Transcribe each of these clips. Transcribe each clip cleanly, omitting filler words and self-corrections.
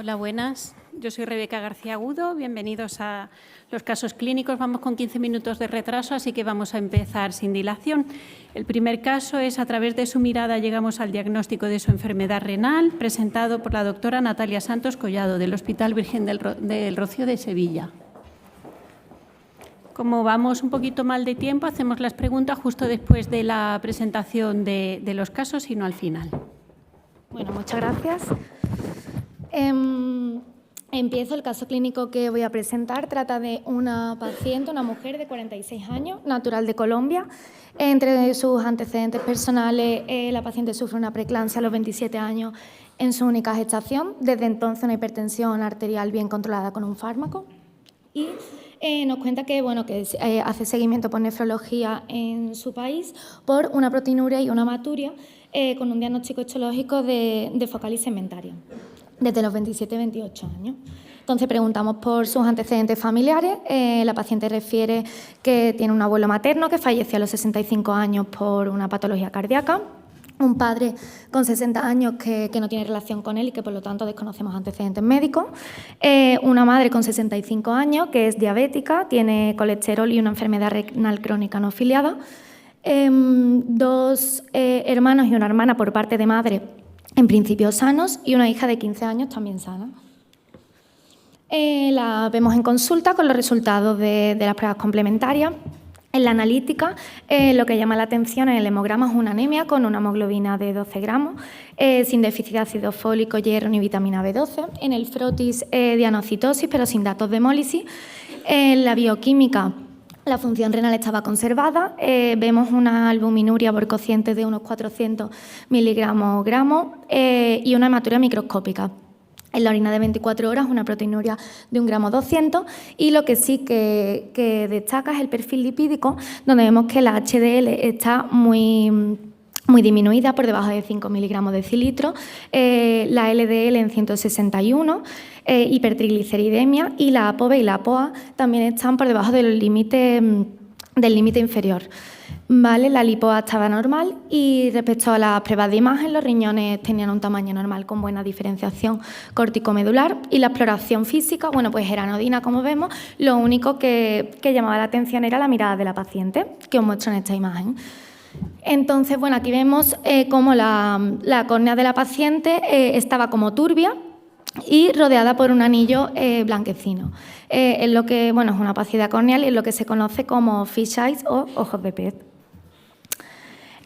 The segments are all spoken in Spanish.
Hola, buenas. Yo soy Rebeca García Agudo. Bienvenidos a los casos clínicos. Vamos con 15 minutos de retraso, así que vamos a empezar sin dilación. El primer caso es, a través de su mirada, llegamos al diagnóstico de su enfermedad renal, presentado por la doctora Natalia Santos Collado, del Hospital Virgen del Rocío de Sevilla. Como vamos un poquito mal de tiempo, hacemos las preguntas justo después de la presentación de los casos y no al final. Bueno, muchas gracias. Empiezo. El caso clínico que voy a presentar. Trata de una paciente, una mujer de 46 años, natural de Colombia. Entre sus antecedentes personales, la paciente sufre una preeclampsia a los 27 años en su única gestación. Desde entonces, una hipertensión arterial bien controlada con un fármaco. Y nos cuenta que, hace seguimiento por nefrología en su país por una proteinuria y una hematuria con un diagnóstico histológico de focal y segmentaria desde los 27-28 años. Entonces preguntamos por sus antecedentes familiares. La paciente refiere que tiene un abuelo materno que falleció a los 65 años por una patología cardíaca, un padre con 60 años que no tiene relación con él y que por lo tanto desconocemos antecedentes médicos, una madre con 65 años que es diabética, tiene colesterol y una enfermedad renal crónica no afiliada, dos hermanos y una hermana por parte de madre en principio sanos y una hija de 15 años también sana. La vemos en consulta con los resultados de las pruebas complementarias. En la analítica, lo que llama la atención en el hemograma es una anemia con una hemoglobina de 12 gramos, sin déficit de ácido fólico, hierro ni vitamina B12. En el frotis, dianocitosis, pero sin datos de hemólisis. En la bioquímica, la función renal estaba conservada. Vemos una albuminuria por cociente de unos 400 miligramos gramos y una hematuria microscópica. En la orina de 24 horas, una proteinuria de 1 gramo 200, y lo que sí que destaca es el perfil lipídico, donde vemos que la HDL está muy disminuida, por debajo de 5 miligramos de decilitro, la LDL en 161, hipertrigliceridemia, y la ApoB y la ApoA también están por debajo del límite inferior. Vale, la lipoa estaba normal y respecto a las pruebas de imagen, los riñones tenían un tamaño normal con buena diferenciación corticomedular, y la exploración física, pues era anodina, como vemos. Lo único que llamaba la atención era la mirada de la paciente, que os muestro en esta imagen. Entonces, aquí vemos cómo la córnea de la paciente estaba como turbia y rodeada por un anillo blanquecino. Es lo que, es una opacidad corneal y es lo que se conoce como fish eyes o ojos de pez.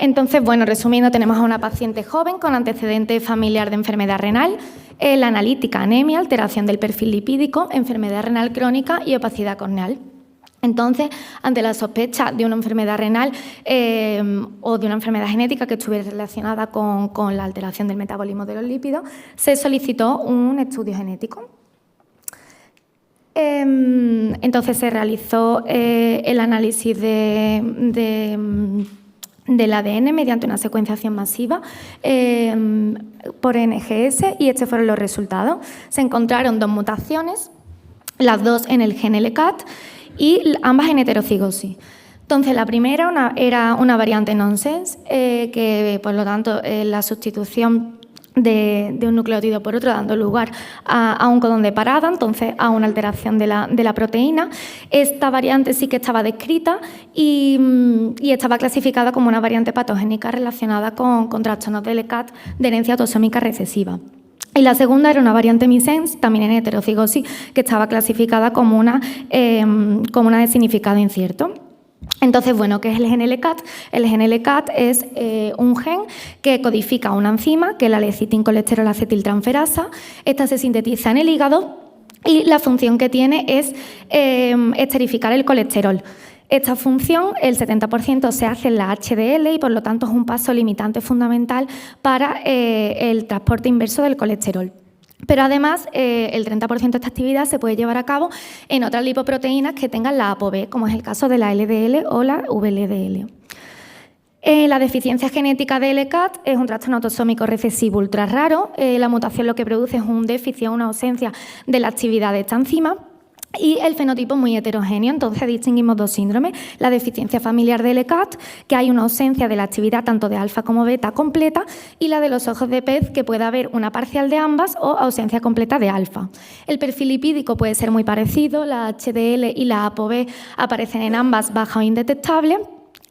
Entonces, resumiendo, tenemos a una paciente joven con antecedente familiar de enfermedad renal, la analítica, anemia, alteración del perfil lipídico, enfermedad renal crónica y opacidad corneal. Entonces, ante la sospecha de una enfermedad renal o de una enfermedad genética que estuviera relacionada con la alteración del metabolismo de los lípidos, se solicitó un estudio genético. Entonces se realizó el análisis del ADN mediante una secuenciación masiva por NGS, y estos fueron los resultados. Se encontraron 2 mutaciones, las 2 en el gen LCAT y ambas en heterocigosis. Entonces, la primera era una variante nonsense, que por lo tanto la sustitución de un nucleótido por otro, dando lugar a un codón de parada, entonces a una alteración de la proteína. Esta variante sí que estaba descrita y estaba clasificada como una variante patogénica relacionada con trastornos de LCAT de herencia autosómica recesiva. Y la segunda era una variante missense, también en heterocigosis, que estaba clasificada como una de significado incierto. Entonces, ¿qué es el gen LCAT? El gen LCAT es un gen que codifica una enzima, que es la lecitincolesterol acetiltransferasa. Esta se sintetiza en el hígado y la función que tiene es esterificar el colesterol. Esta función, el 70%, se hace en la HDL y por lo tanto es un paso limitante fundamental para el transporte inverso del colesterol. Pero además, el 30% de esta actividad se puede llevar a cabo en otras lipoproteínas que tengan la ApoB, como es el caso de la LDL o la VLDL. La deficiencia genética de LCAT es un trastorno autosómico recesivo ultra raro. La mutación lo que produce es un déficit o una ausencia de la actividad de esta enzima. y el fenotipo muy heterogéneo. Entonces distinguimos dos síndromes: la deficiencia familiar de LECAT, que hay una ausencia de la actividad tanto de alfa como beta completa, y la de los ojos de pez, que puede haber una parcial de ambas o ausencia completa de alfa. El perfil lipídico puede ser muy parecido, la HDL y la ApoB aparecen en ambas baja o indetectable.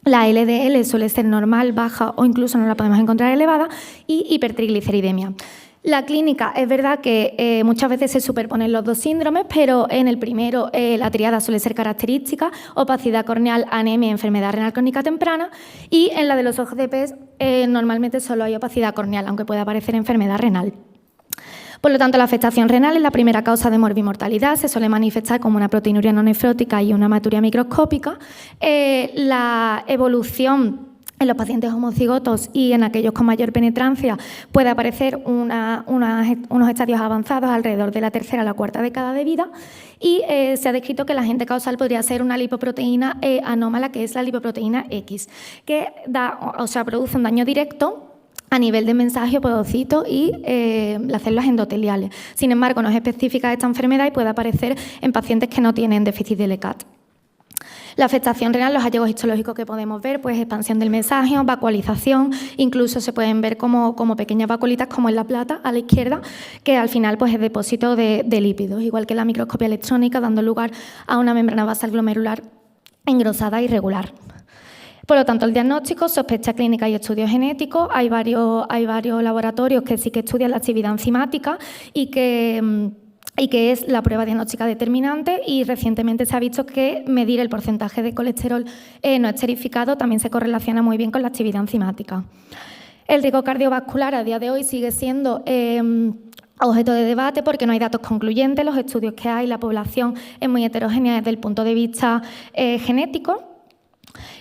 La LDL suele ser normal, baja o incluso no la podemos encontrar elevada, y hipertrigliceridemia. La clínica, es verdad que muchas veces se superponen los dos síndromes, pero en el primero la triada suele ser característica: opacidad corneal, anemia, enfermedad renal crónica temprana, y en la de los ojos de pez normalmente solo hay opacidad corneal, aunque pueda aparecer enfermedad renal. Por lo tanto, la afectación renal es la primera causa de morbimortalidad, se suele manifestar como una proteinuria no nefrótica y una hematuria microscópica. La evolución en los pacientes homocigotos y en aquellos con mayor penetrancia puede aparecer unos estadios avanzados alrededor de la tercera a la cuarta década de vida, y se ha descrito que el agente causal podría ser una lipoproteína anómala, que es la lipoproteína X, que produce un daño directo a nivel de mensaje, podocitos y las células endoteliales. Sin embargo, no es específica esta enfermedad y puede aparecer en pacientes que no tienen déficit de LECAT. La afectación renal, los hallazgos histológicos que podemos ver, pues expansión del meságeo, vacuolización, incluso se pueden ver como pequeñas vacuolitas, como en la plata a la izquierda, que al final pues es depósito de lípidos, igual que la microscopia electrónica, dando lugar a una membrana basal glomerular engrosada irregular. Por lo tanto, el diagnóstico, sospecha clínica y estudio genético. Hay varios laboratorios que sí que estudian la actividad enzimática y que es la prueba diagnóstica determinante, y recientemente se ha visto que medir el porcentaje de colesterol no esterificado también se correlaciona muy bien con la actividad enzimática. El riesgo cardiovascular a día de hoy sigue siendo objeto de debate porque no hay datos concluyentes. Los estudios que hay, la población es muy heterogénea desde el punto de vista genético.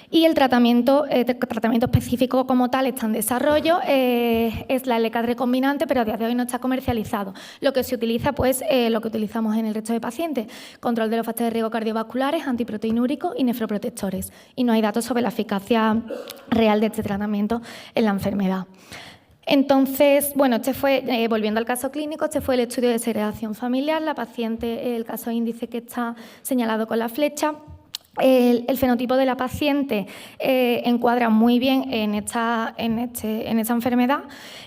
Y el tratamiento específico como tal está en desarrollo, es la LECAT recombinante, pero a día de hoy no está comercializado. Lo que se utiliza, pues, lo que utilizamos en el resto de pacientes: control de los factores de riesgo cardiovasculares, antiproteinúricos y nefroprotectores. Y no hay datos sobre la eficacia real de este tratamiento en la enfermedad. Entonces, bueno, volviendo al caso clínico, este fue el estudio de segregación familiar. La paciente, el caso índice que está señalado con la flecha. El fenotipo de la paciente encuadra muy bien en esta enfermedad,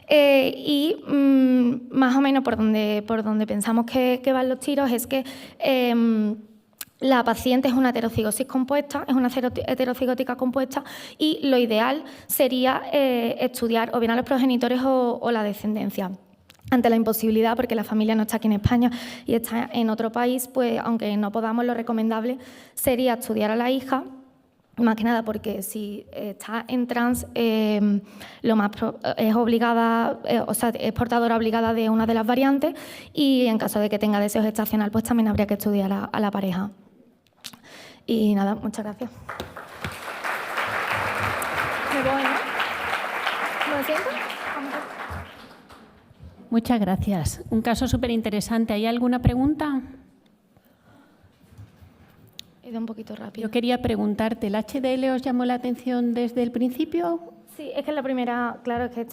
y más o menos por donde pensamos que van los tiros es que la paciente es una heterocigosis compuesta, es una heterocigótica compuesta, y lo ideal sería estudiar o bien a los progenitores o la descendencia. Ante la imposibilidad, porque la familia no está aquí en España y está en otro país, pues aunque no podamos, lo recomendable sería estudiar a la hija, más que nada porque si está en trans, es obligada, es portadora obligada de una de las variantes, y en caso de que tenga deseo gestacional, pues también habría que estudiar a la pareja. Y nada, muchas gracias. ¿Me voy, no? ¿Me siento? Muchas gracias. Un caso súper interesante. ¿Hay alguna pregunta? He ido un poquito rápido. Yo quería preguntarte, ¿el HDL os llamó la atención desde el principio? Sí, es que la primera, claro, es que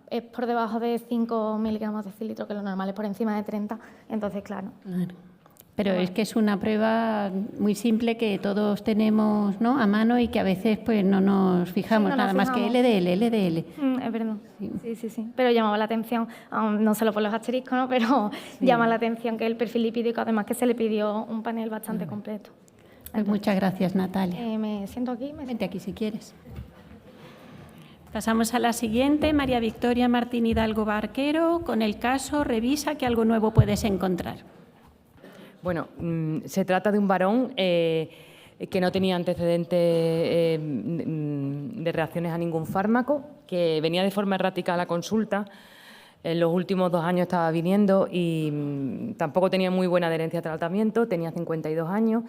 es por debajo de 5 miligramos de cilitro, que lo normal es por encima de 30, entonces, claro. Pero es que es una prueba muy simple que todos tenemos, ¿no?, a mano, y que a veces pues no nos fijamos, nada más que LDL. Es verdad, sí. Pero llamaba la atención, no solo por los asteriscos, ¿no?, pero llama la atención que el perfil lipídico, además que se le pidió un panel bastante completo. Pues muchas gracias, Natalia. ¿Me siento aquí? Vente aquí si quieres. Pasamos a la siguiente, María Victoria Martín Hidalgo Barquero, con el caso Revisa que algo nuevo puedes encontrar. Bueno, se trata de un varón que no tenía antecedentes de reacciones a ningún fármaco, que venía de forma errática a la consulta. En los últimos 2 años estaba viniendo y tampoco tenía muy buena adherencia al tratamiento, tenía 52 años,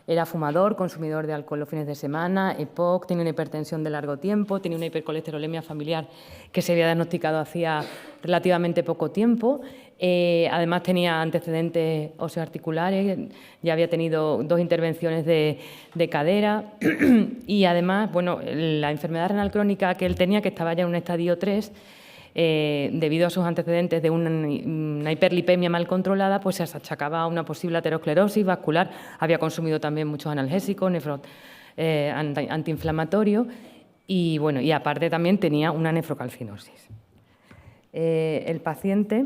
era fumador, consumidor de alcohol los fines de semana, EPOC, tenía una hipertensión de largo tiempo, tenía una hipercolesterolemia familiar que se había diagnosticado hacía relativamente poco tiempo. Además tenía antecedentes osteoarticulares, ya había tenido 2 intervenciones de cadera y además, bueno, la enfermedad renal crónica que él tenía, que estaba ya en un estadio 3, debido a sus antecedentes de una hiperlipemia mal controlada, pues se achacaba a una posible aterosclerosis vascular. Había consumido también muchos analgésicos, antiinflamatorios y, bueno, y aparte también tenía una nefrocalcinosis. El paciente,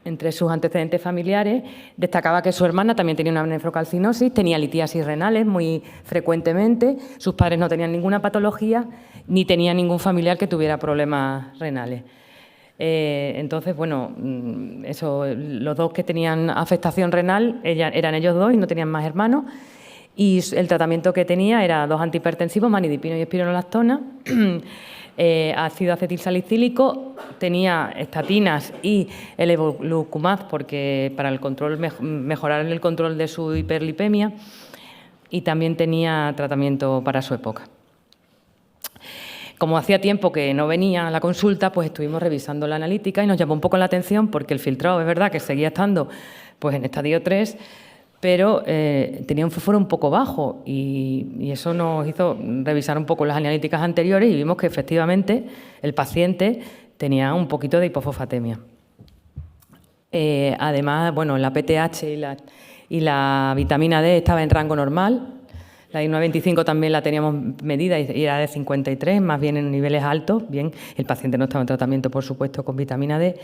entre sus antecedentes familiares, destacaba que su hermana también tenía una nefrocalcinosis, tenía litiasis renales muy frecuentemente, sus padres no tenían ninguna patología, ni tenía ningún familiar que tuviera problemas renales. Entonces, bueno, los dos que tenían afectación renal eran ellos dos y no tenían más hermanos. Y el tratamiento que tenía era 2 antihipertensivos, manidipino y espironolactona, ácido acetilsalicílico, tenía estatinas y el evolocumab porque para el control, mejorar el control de su hiperlipemia, y también tenía tratamiento para su época. Como hacía tiempo que no venía a la consulta, pues estuvimos revisando la analítica y nos llamó un poco la atención porque el filtrado es verdad que seguía estando pues en estadio 3, pero tenía un fósforo un poco bajo y eso nos hizo revisar un poco las analíticas anteriores y vimos que efectivamente el paciente tenía un poquito de hipofosfatemia. Además, bueno, la PTH y la vitamina D estaba en rango normal. La I125 también la teníamos medida y era de 53, más bien en niveles altos. Bien, el paciente no estaba en tratamiento, por supuesto, con vitamina D.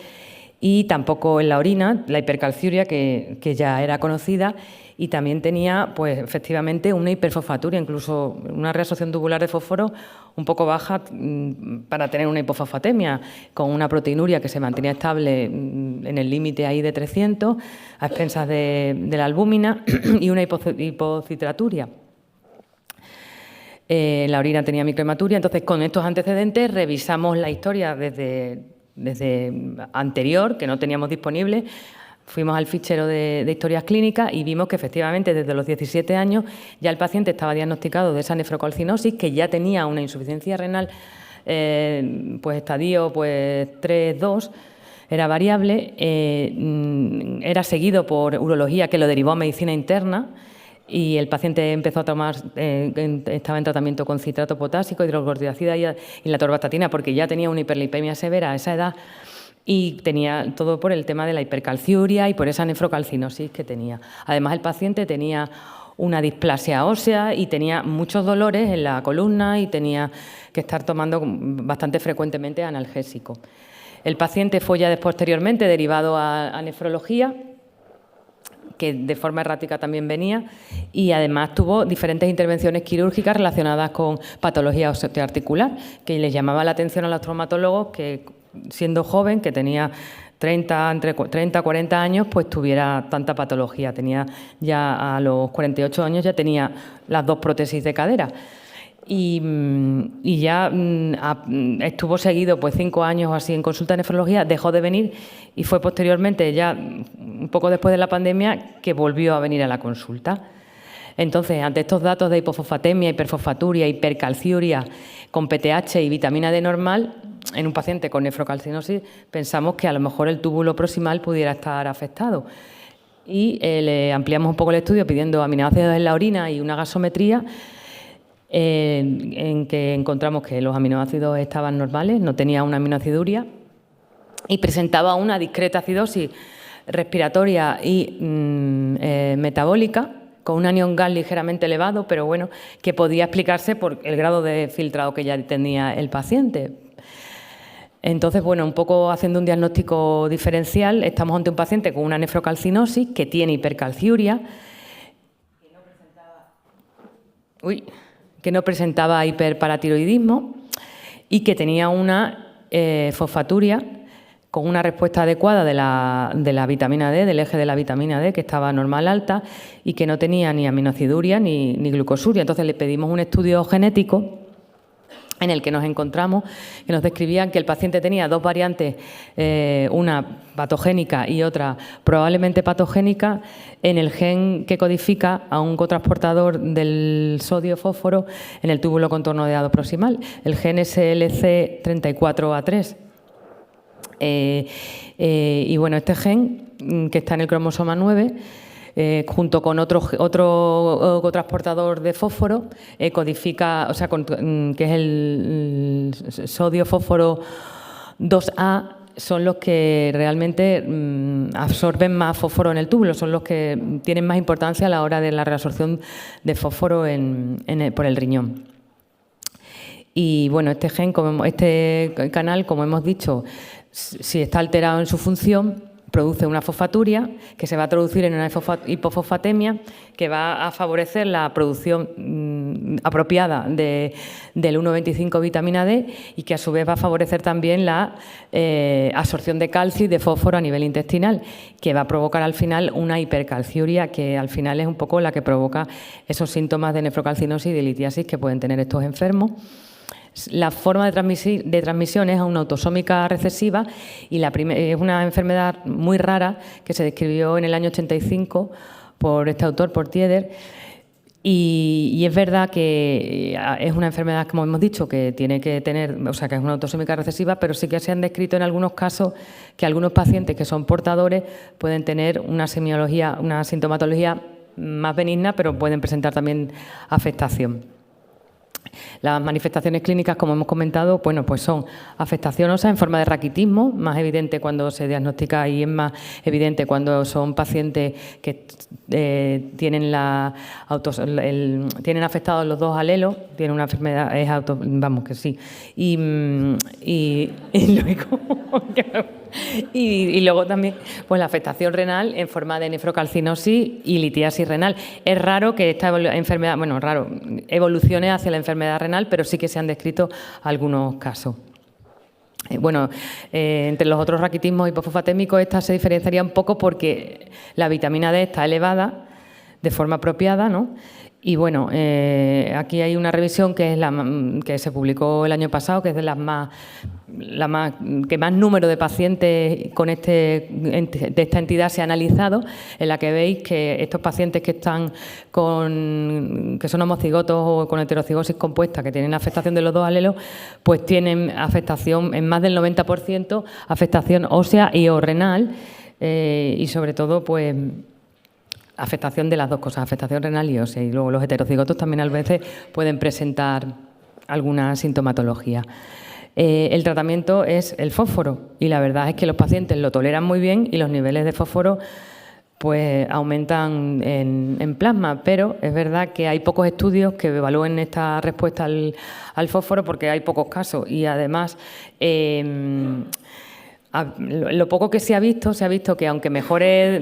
Y tampoco en la orina, la hipercalciuria, que ya era conocida, y también tenía, pues, efectivamente, una hiperfosfaturia, incluso una reabsorción tubular de fósforo un poco baja para tener una hipofosfatemia, con una proteinuria que se mantenía estable en el límite ahí de 300, a expensas de la albúmina, y una hipocitraturia. La orina tenía microhematuria. Entonces, con estos antecedentes revisamos la historia desde anterior, que no teníamos disponible. Fuimos al fichero de historias clínicas y vimos que efectivamente desde los 17 años ya el paciente estaba diagnosticado de esa nefrocalcinosis, que ya tenía una insuficiencia renal, pues estadio 3-2, era variable, era seguido por urología, que lo derivó a medicina interna. Y el paciente empezó a tomar, estaba en tratamiento con citrato potásico, hidrocorticoide y la atorvastatina, porque ya tenía una hiperlipemia severa a esa edad y tenía todo por el tema de la hipercalciuria y por esa nefrocalcinosis que tenía. Además, el paciente tenía una displasia ósea y tenía muchos dolores en la columna y tenía que estar tomando bastante frecuentemente analgésico. El paciente fue ya posteriormente derivado a nefrología, que de forma errática también venía, y además tuvo diferentes intervenciones quirúrgicas relacionadas con patología osteoarticular, que les llamaba la atención a los traumatólogos que, siendo joven, que tenía entre 30 y 40 años, pues tuviera tanta patología. Tenía ya a los 48 años ya tenía las 2 prótesis de cadera. Y ya estuvo seguido pues 5 años o así en consulta de nefrología, dejó de venir y fue posteriormente, ya un poco después de la pandemia, que volvió a venir a la consulta. Entonces, ante estos datos de hipofosfatemia, hiperfosfaturia, hipercalciuria, con PTH y vitamina D normal, en un paciente con nefrocalcinosis, pensamos que a lo mejor el túbulo proximal pudiera estar afectado. Y le ampliamos un poco el estudio pidiendo aminoácidos en la orina y una gasometría, en que encontramos que los aminoácidos estaban normales, no tenía una aminoaciduria y presentaba una discreta acidosis respiratoria y metabólica, con un anión gas ligeramente elevado, pero bueno, que podía explicarse por el grado de filtrado que ya tenía el paciente. Entonces, bueno, un poco haciendo un diagnóstico diferencial, estamos ante un paciente con una nefrocalcinosis que tiene hipercalciuria, que no presentaba hiperparatiroidismo y que tenía una fosfaturia con una respuesta adecuada de la vitamina D, del eje de la vitamina D, que estaba normal alta y que no tenía ni aminoaciduria ni glucosuria. Entonces le pedimos un estudio genético en el que nos encontramos, que nos describían que el paciente tenía 2 variantes, una patogénica y otra probablemente patogénica, en el gen que codifica a un cotransportador del sodio-fósforo en el túbulo contornodeado proximal, el gen SLC34A3. Y bueno, este gen, que está en el cromosoma 9, junto con otro cotransportador de fósforo, codifica, o sea, que es el sodio-fósforo 2A son los que realmente absorben más fósforo en el túbulo, son los que tienen más importancia a la hora de la reabsorción de fósforo por el riñón. Y bueno, este canal, como hemos dicho, si está alterado en su función, produce una fosfaturia que se va a traducir en una hipofosfatemia que va a favorecer la producción apropiada del 1,25 vitamina D y que a su vez va a favorecer también la absorción de calcio y de fósforo a nivel intestinal, que va a provocar al final una hipercalciuria, que al final es un poco la que provoca esos síntomas de nefrocalcinosis y de litiasis que pueden tener estos enfermos. La forma de transmisión es una autosómica recesiva y es una enfermedad muy rara que se describió en el año 85 por este autor, por Tieder. Y es verdad que es una enfermedad, como hemos dicho, que tiene que tener, o sea, que es una autosómica recesiva, pero sí que se han descrito en algunos casos que algunos pacientes que son portadores pueden tener una sintomatología más benigna, pero pueden presentar también afectación. Las manifestaciones clínicas, como hemos comentado, bueno, pues son afectación ósea en forma de raquitismo, más evidente cuando se diagnostica y es más evidente cuando son pacientes que tienen afectados los dos alelos, tienen una enfermedad, vamos que sí, y luego también pues la afectación renal en forma de nefrocalcinosis y litiasis renal. Es raro que esta enfermedad, evolucione hacia la enfermedad renal, pero sí que se han descrito algunos casos. Entre los otros raquitismos hipofosfatémicos, esta se diferenciaría un poco porque la vitamina D está elevada de forma apropiada, ¿no? Y bueno, aquí hay una revisión que es que se publicó el año pasado, que es de que más número de pacientes de esta entidad se ha analizado, en la que veis que estos pacientes que son homocigotos o con heterocigosis compuesta, que tienen afectación de los dos alelos, pues tienen afectación en más del 90%, afectación ósea y o renal, y sobre todo, pues, afectación de las dos cosas, afectación renal y ósea. Y luego los heterocigotos también a veces pueden presentar alguna sintomatología. El tratamiento es el fósforo y la verdad es que los pacientes lo toleran muy bien y los niveles de fósforo pues aumentan en plasma, pero es verdad que hay pocos estudios que evalúen esta respuesta al fósforo porque hay pocos casos y además lo poco que se ha visto que aunque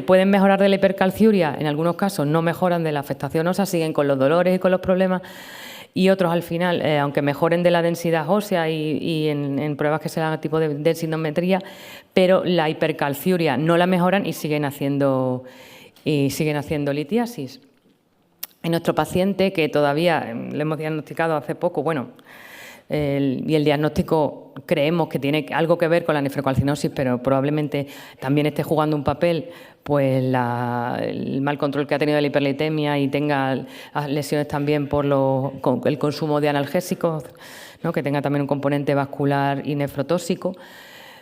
pueden mejorar de la hipercalciuria, en algunos casos no mejoran de la afectación ósea, siguen con los dolores y con los problemas, y otros al final, aunque mejoren de la densidad ósea y en pruebas que se dan tipo de densitometría, pero la hipercalciuria no la mejoran y siguen haciendo litiasis. En nuestro paciente, que todavía le hemos diagnosticado hace poco, y el diagnóstico creemos que tiene algo que ver con la nefrocalcinosis, pero probablemente también esté jugando un papel pues el mal control que ha tenido de la hiperlitemia y tenga lesiones también por el consumo de analgésicos, ¿no? Que tenga también un componente vascular y nefrotóxico.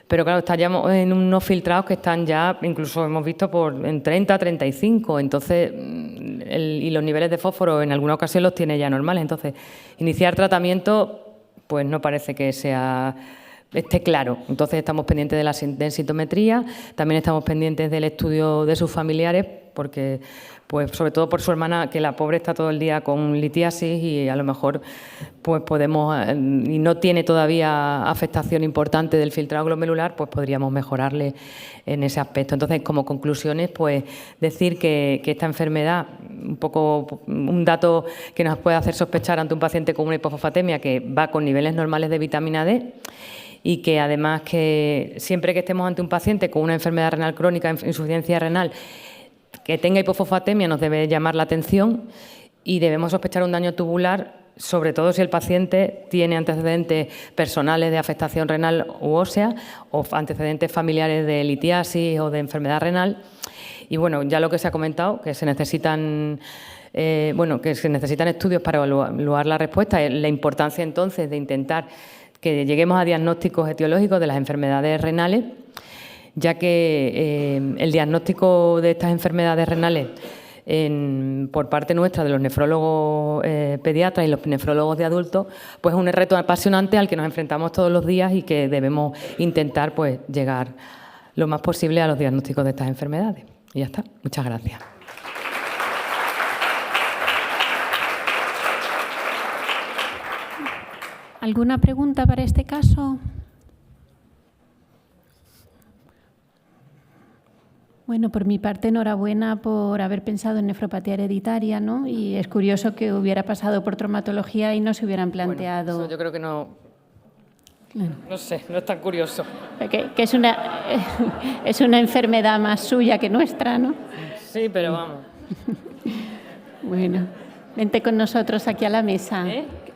Pero claro, estaríamos en unos filtrados que están ya, incluso hemos visto en 30, 35, entonces, y los niveles de fósforo en alguna ocasión los tiene ya normales. Entonces, iniciar tratamiento pues no parece que esté claro. Entonces estamos pendientes de la densitometría, también estamos pendientes del estudio de sus familiares, porque pues sobre todo por su hermana, que la pobre está todo el día con litiasis y a lo mejor pues y no tiene todavía afectación importante del filtrado glomerular, pues podríamos mejorarle en ese aspecto. Entonces, como conclusiones, pues decir que esta enfermedad, un dato que nos puede hacer sospechar ante un paciente con una hipofosfatemia que va con niveles normales de vitamina D, y que además que siempre que estemos ante un paciente con una enfermedad renal crónica, insuficiencia renal, que tenga hipofosfatemia nos debe llamar la atención y debemos sospechar un daño tubular, sobre todo si el paciente tiene antecedentes personales de afectación renal u ósea o antecedentes familiares de litiasis o de enfermedad renal. Y bueno, ya lo que se ha comentado, que se necesitan estudios para evaluar la respuesta, la importancia entonces de intentar que lleguemos a diagnósticos etiológicos de las enfermedades renales, ya que el diagnóstico de estas enfermedades renales por parte nuestra, de los nefrólogos pediatras y los nefrólogos de adultos, pues es un reto apasionante al que nos enfrentamos todos los días y que debemos intentar pues llegar lo más posible a los diagnósticos de estas enfermedades. Y ya está. Muchas gracias. ¿Alguna pregunta para este caso? Bueno, por mi parte, enhorabuena por haber pensado en nefropatía hereditaria, ¿no? Y es curioso que hubiera pasado por traumatología y no se hubieran planteado... Bueno, eso yo creo que no... Claro. No sé, no es tan curioso. Que es una enfermedad más suya que nuestra, ¿no? Sí, pero vamos. Bueno, vente con nosotros aquí a la mesa.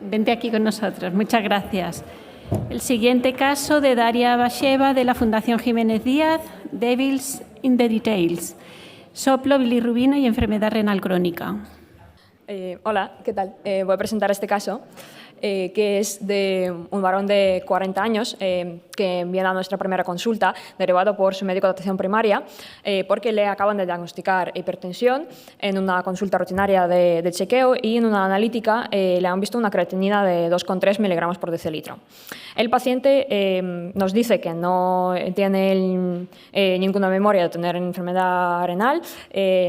Vente aquí con nosotros. Muchas gracias. El siguiente caso de Daria Basheva, de la Fundación Jiménez Díaz, Devils in the Details. Soplo, bilirrubina y enfermedad renal crónica. Hola, ¿qué tal? Voy a presentar este caso, que es de un varón de 40 años que viene a nuestra primera consulta, derivado por su médico de atención primaria, porque le acaban de diagnosticar hipertensión en una consulta rutinaria de chequeo y en una analítica le han visto una creatinina de 2,3 miligramos por decilitro. El paciente nos dice que no tiene ninguna memoria de tener enfermedad renal,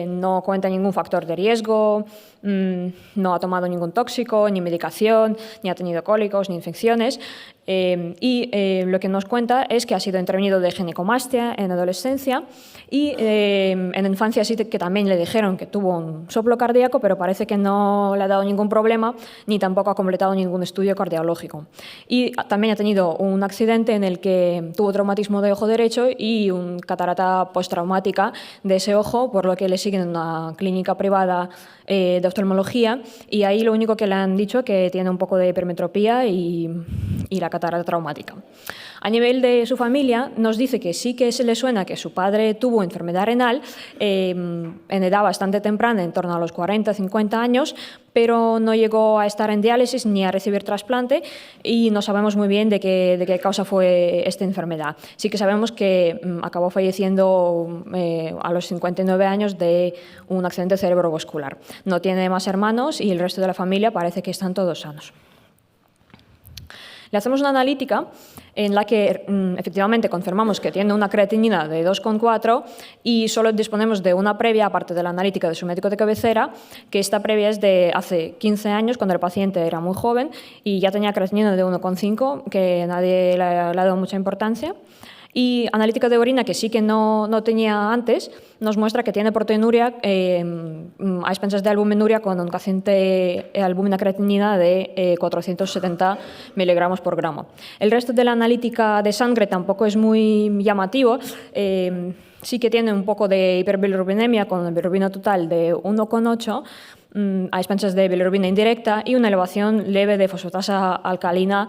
no cuenta ningún factor de riesgo, no ha tomado ningún tóxico, ni medicación, ni ha tenido cólicos, ni infecciones. Y lo que nos cuenta es que ha sido intervenido de ginecomastia en adolescencia y en infancia sí que también le dijeron que tuvo un soplo cardíaco, pero parece que no le ha dado ningún problema ni tampoco ha completado ningún estudio cardiológico. Y también ha tenido un accidente en el que tuvo traumatismo de ojo derecho y una catarata postraumática de ese ojo, por lo que le siguen en una clínica privada de oftalmología, y ahí lo único que le han dicho es que tiene un poco de hipermetropía y la catarata traumática. A nivel de su familia, nos dice que sí que se le suena que su padre tuvo enfermedad renal en edad bastante temprana, en torno a los 40, 50 años, pero no llegó a estar en diálisis ni a recibir trasplante y no sabemos muy bien de qué causa fue esta enfermedad. Sí que sabemos que acabó falleciendo a los 59 años de un accidente cerebrovascular. No tiene más hermanos y el resto de la familia parece que están todos sanos. Le hacemos una analítica en la que efectivamente confirmamos que tiene una creatinina de 2,4 y solo disponemos de una previa, aparte de la analítica de su médico de cabecera, que esta previa es de hace 15 años, cuando el paciente era muy joven y ya tenía creatinina de 1,5, que nadie le ha dado mucha importancia. Y analítica de orina, que sí que no tenía antes, nos muestra que tiene proteinuria a expensas de albuminuria con un cociente albúmina creatinina de 470 miligramos por gramo. El resto de la analítica de sangre tampoco es muy llamativo. Sí que tiene un poco de hiperbilirrubinemia con bilirrubina total de 1,8 a expensas de bilirrubina indirecta y una elevación leve de fosfatasa alcalina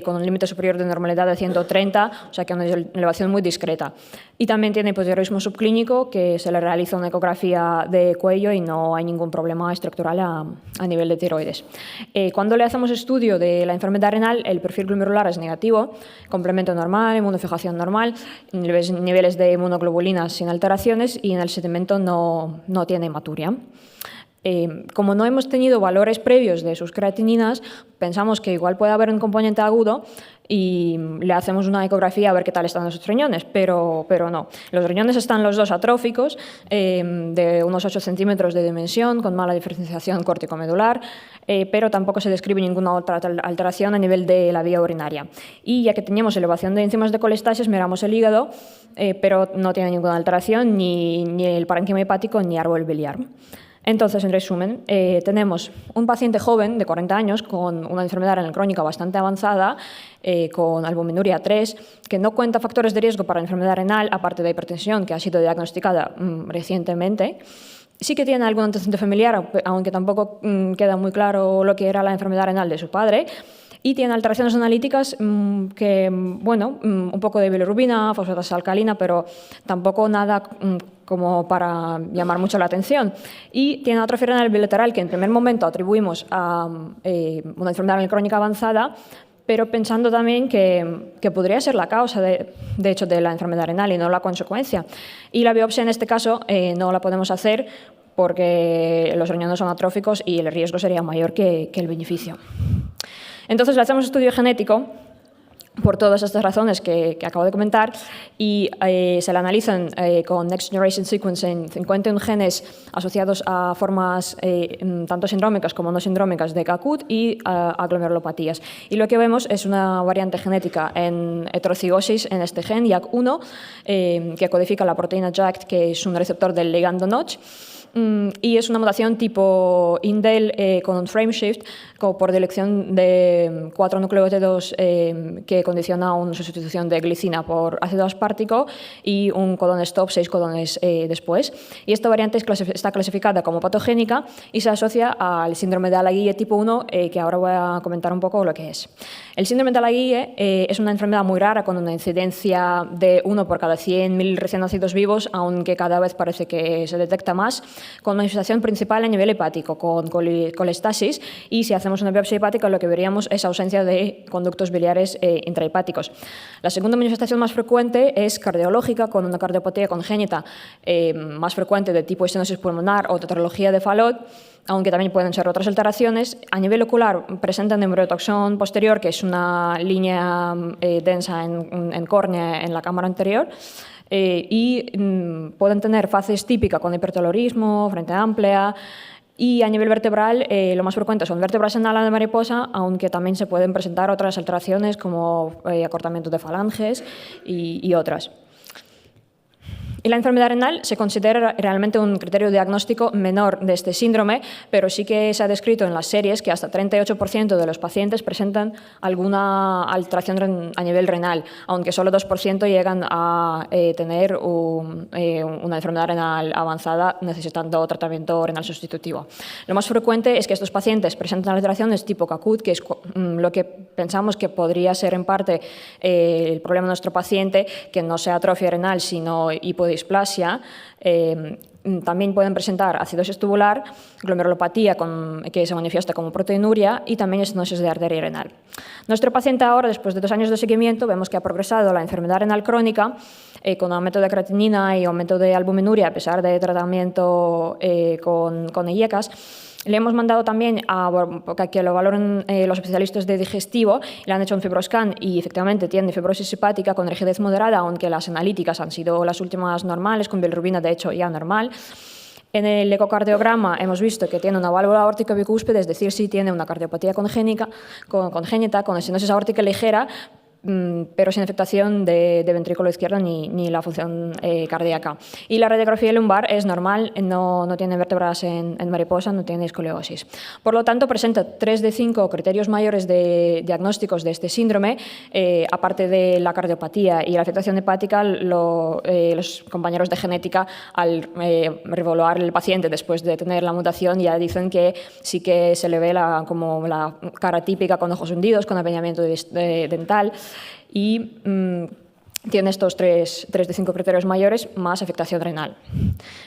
con un límite superior de normalidad de 130, o sea que una elevación muy discreta. Y también tiene hipotiroidismo subclínico, que se le realiza una ecografía de cuello y no hay ningún problema estructural a nivel de tiroides. Cuando le hacemos estudio de la enfermedad renal, el perfil glomerular es negativo, complemento normal, inmunofijación normal, niveles de inmunoglobulinas sin alteraciones y en el sedimento no tiene hematuria. Como no hemos tenido valores previos de sus creatininas, pensamos que igual puede haber un componente agudo y le hacemos una ecografía a ver qué tal están los riñones, pero no. Los riñones están los dos atróficos, de unos 8 centímetros de dimensión, con mala diferenciación córtico-medular, pero tampoco se describe ninguna otra alteración a nivel de la vía urinaria. Y ya que teníamos elevación de enzimas de colestasis, miramos el hígado, pero no tiene ninguna alteración, ni el parénquima hepático ni árbol biliar. Entonces, en resumen, tenemos un paciente joven de 40 años con una enfermedad renal crónica bastante avanzada, con albuminuria 3, que no cuenta factores de riesgo para la enfermedad renal, aparte de hipertensión, que ha sido diagnosticada recientemente. Sí que tiene algún antecedente familiar, aunque tampoco queda muy claro lo que era la enfermedad renal de su padre. Y tiene alteraciones analíticas que, bueno, un poco de bilirrubina, fosfatasa alcalina, pero tampoco nada como para llamar mucho la atención. Y tiene atrofia renal bilateral que en primer momento atribuimos a una enfermedad renal crónica avanzada, pero pensando también que podría ser la causa, de hecho, de la enfermedad renal y no la consecuencia. Y la biopsia en este caso no la podemos hacer porque los riñones son atróficos y el riesgo sería mayor que el beneficio. Entonces, le hacemos estudio genético por todas estas razones que acabo de comentar y se le analizan con Next Generation Sequencing 51 genes asociados a formas tanto sindrómicas como no sindrómicas de CACUT y a glomerulopatías. Y lo que vemos es una variante genética en heterocigosis en este gen, YAC1, que codifica la proteína JAK, que es un receptor del ligando Notch, y es una mutación tipo indel con un frameshift por delección de 4 nucleótidos que condiciona una sustitución de glicina por ácido aspartico y un codón stop 6 codones después. Y esta variante está clasificada como patogénica y se asocia al síndrome de Alaguille tipo 1, que ahora voy a comentar un poco lo que es. El síndrome de Alaguille es una enfermedad muy rara con una incidencia de 1 por cada 100.000 recién nacidos vivos, aunque cada vez parece que se detecta más, con manifestación principal a nivel hepático, con colestasis, y si hacemos una biopsia hepática lo que veríamos es ausencia de conductos biliares intrahepáticos. La segunda manifestación más frecuente es cardiológica, con una cardiopatía congénita más frecuente de tipo estenosis pulmonar o tetralogía de Fallot, aunque también pueden ser otras alteraciones. A nivel ocular presentan embriotoxón posterior, que es una línea densa en córnea en la cámara anterior, y pueden tener fases típicas con hipertolorismo, frente amplia, y a nivel vertebral lo más frecuente son vértebras en ala de mariposa, aunque también se pueden presentar otras alteraciones como acortamiento de falanges y otras. Y la enfermedad renal se considera realmente un criterio diagnóstico menor de este síndrome, pero sí que se ha descrito en las series que hasta 38% de los pacientes presentan alguna alteración a nivel renal, aunque solo 2% llegan a tener una enfermedad renal avanzada necesitando tratamiento renal sustitutivo. Lo más frecuente es que estos pacientes presentan alteraciones tipo CACUT, que es lo que pensamos que podría ser en parte el problema de nuestro paciente, que no sea atrofia renal, sino hipodisplasia. También pueden presentar acidosis tubular, glomerulopatía que se manifiesta como proteinuria y también estenosis de arteria renal. Nuestro paciente ahora, después de 2 años de seguimiento, vemos que ha progresado la enfermedad renal crónica con aumento de creatinina y aumento de albuminuria a pesar de tratamiento con IECAS. Le hemos mandado también a que lo valoren los especialistas de digestivo, le han hecho un fibroscan y efectivamente tiene fibrosis hepática con rigidez moderada, aunque las analíticas han sido las últimas normales, con bilirrubina de hecho ya normal. En el ecocardiograma hemos visto que tiene una válvula aórtica bicúspide, es decir, sí tiene una cardiopatía congénita con estenosis aórtica ligera, pero sin afectación de ventrículo izquierdo ni la función cardíaca. Y la radiografía lumbar es normal, no tiene vértebras en mariposa, no tiene escoliosis. Por lo tanto, presenta 3 de 5 criterios mayores de diagnósticos de este síndrome. Aparte de la cardiopatía y la afectación hepática, los compañeros de genética, al reevaluar el paciente después de tener la mutación, ya dicen que sí que se le ve como la cara típica con ojos hundidos, con apañamiento dental, y tiene estos 3 de 5 criterios mayores más afectación renal.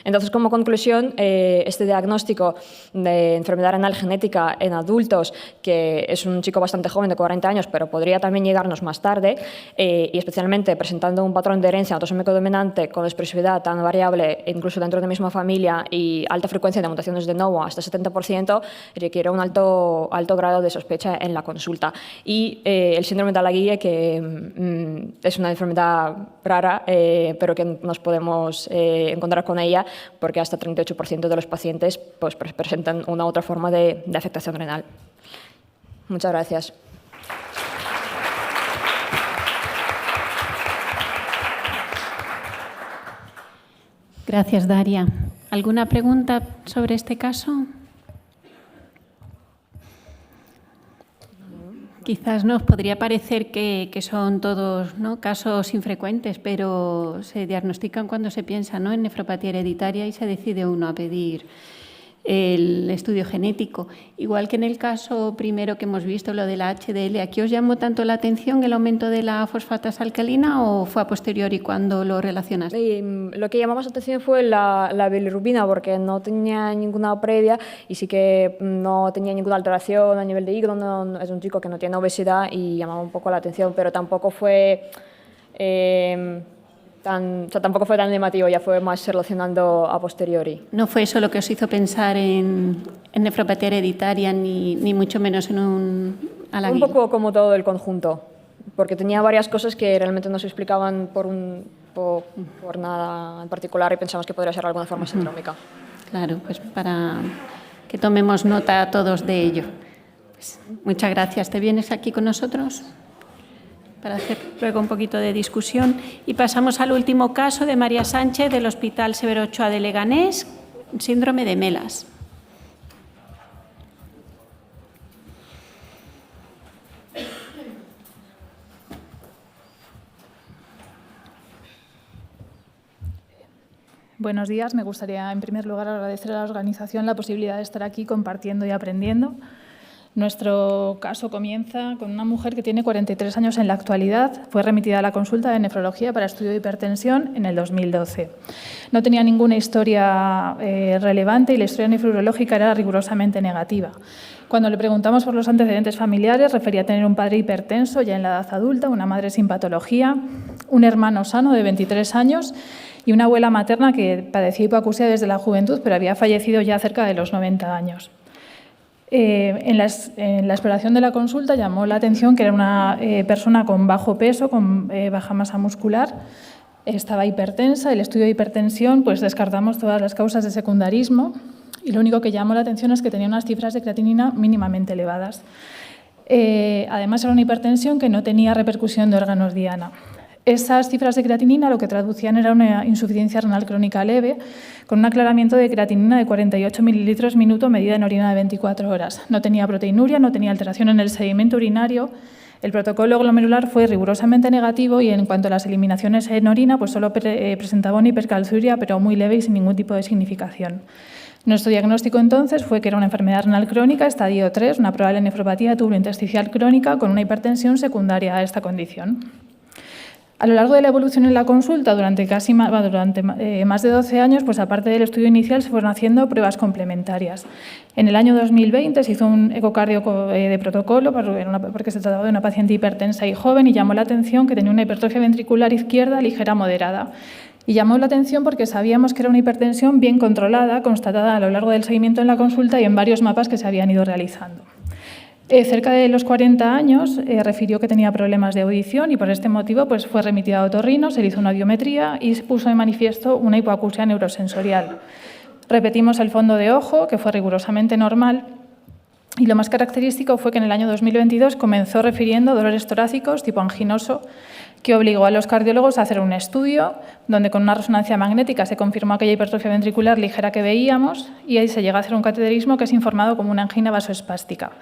Entonces, como conclusión, este diagnóstico de enfermedad renal genética en adultos, que es un chico bastante joven de 40 años, pero podría también llegarnos más tarde, y especialmente presentando un patrón de herencia autosómico dominante con expresividad tan variable, incluso dentro de la misma familia, y alta frecuencia de mutaciones de novo, hasta 70%, requiere un alto grado de sospecha en la consulta. Y el síndrome de Alaguille, que es una enfermedad rara, pero que nos podemos encontrar con ella porque hasta 38% de los pacientes pues, presentan una u otra forma de afectación renal. Muchas gracias. Gracias, Daria. ¿Alguna pregunta sobre este caso? Quizás nos podría parecer que son todos, ¿no?, casos infrecuentes, pero se diagnostican cuando se piensa, ¿no?, en nefropatía hereditaria y se decide uno a pedir el estudio genético. Igual que en el caso primero que hemos visto, lo de la HDL, ¿aquí os llamó tanto la atención el aumento de la fosfatasa alcalina o fue a posteriori cuando lo relacionaste? Lo que llamó más atención fue la bilirrubina, porque no tenía ninguna previa y sí que no tenía ninguna alteración a nivel de hígado, es un chico que no tiene obesidad y llamaba un poco la atención, pero tampoco fue tampoco fue tan llamativo, ya fue más relacionando a posteriori. No fue eso lo que os hizo pensar en nefropatía hereditaria, ni mucho menos en un Un Alaguín. poco como todo el conjunto, porque tenía varias cosas que realmente no se explicaban por nada en particular y pensamos que podría ser alguna forma sindrómica. Claro, pues para que tomemos nota todos de ello. Pues, muchas gracias. ¿Te vienes aquí con nosotros? Para hacer luego un poquito de discusión. Y pasamos al último caso de María Sánchez del Hospital Severo Ochoa de Leganés, síndrome de Melas. Buenos días. Me gustaría, en primer lugar, agradecer a la organización la posibilidad de estar aquí compartiendo y aprendiendo. Nuestro caso comienza con una mujer que tiene 43 años en la actualidad. Fue remitida a la consulta de nefrología para estudio de hipertensión en el 2012. No tenía ninguna historia relevante y la historia nefrológica era rigurosamente negativa. Cuando le preguntamos por los antecedentes familiares, refería tener un padre hipertenso ya en la edad adulta, una madre sin patología, un hermano sano de 23 años y una abuela materna que padecía hipoacusia desde la juventud, pero había fallecido ya cerca de los 90 años. En la exploración de la consulta llamó la atención que era una persona con bajo peso, con baja masa muscular, estaba hipertensa. El estudio de hipertensión, pues descartamos todas las causas de secundarismo y lo único que llamó la atención es que tenía unas cifras de creatinina mínimamente elevadas. Además, era una hipertensión que no tenía repercusión de órganos diana. Esas cifras de creatinina lo que traducían era una insuficiencia renal crónica leve, con un aclaramiento de creatinina de 48 mililitros minuto medida en orina de 24 horas. No tenía proteinuria, no tenía alteración en el sedimento urinario. El protocolo glomerular fue rigurosamente negativo y en cuanto a las eliminaciones en orina, pues solo presentaba una hipercalciuria, pero muy leve y sin ningún tipo de significación. Nuestro diagnóstico entonces fue que era una enfermedad renal crónica, estadio 3, una probable nefropatía tubulointersticial crónica con una hipertensión secundaria a esta condición. A lo largo de la evolución en la consulta, durante más de 12 años, pues aparte del estudio inicial, se fueron haciendo pruebas complementarias. En el año 2020 se hizo un ecocardio de protocolo porque se trataba de una paciente hipertensa y joven y llamó la atención que tenía una hipertrofia ventricular izquierda ligera moderada. Y llamó la atención porque sabíamos que era una hipertensión bien controlada, constatada a lo largo del seguimiento en la consulta y en varios mapas que se habían ido realizando. Cerca de los 40 años refirió que tenía problemas de audición y por este motivo pues, fue remitida a otorrino, se le hizo una audiometría y se puso de manifiesto una hipoacusia neurosensorial. Repetimos el fondo de ojo, que fue rigurosamente normal, y lo más característico fue que en el año 2022 comenzó refiriendo dolores torácicos tipo anginoso, que obligó a los cardiólogos a hacer un estudio donde con una resonancia magnética se confirmó aquella hipertrofia ventricular ligera que veíamos y ahí se llega a hacer un cateterismo que es informado como una angina vasoespástica.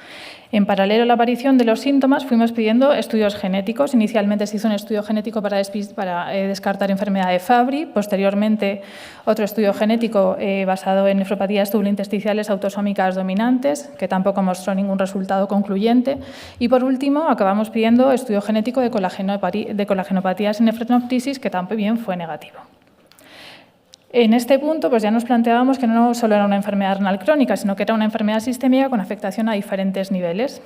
En paralelo a la aparición de los síntomas fuimos pidiendo estudios genéticos. Inicialmente se hizo un estudio genético para descartar enfermedad de Fabry, posteriormente otro estudio genético basado en nefropatías tubulointersticiales autosómicas dominantes, que tampoco mostró ningún resultado concluyente. Y por último acabamos pidiendo estudio genético de colagenopatías y nefrotenoptisis, que también fue negativo. En este punto pues ya nos planteábamos que no solo era una enfermedad renal crónica, sino que era una enfermedad sistémica con afectación a diferentes niveles.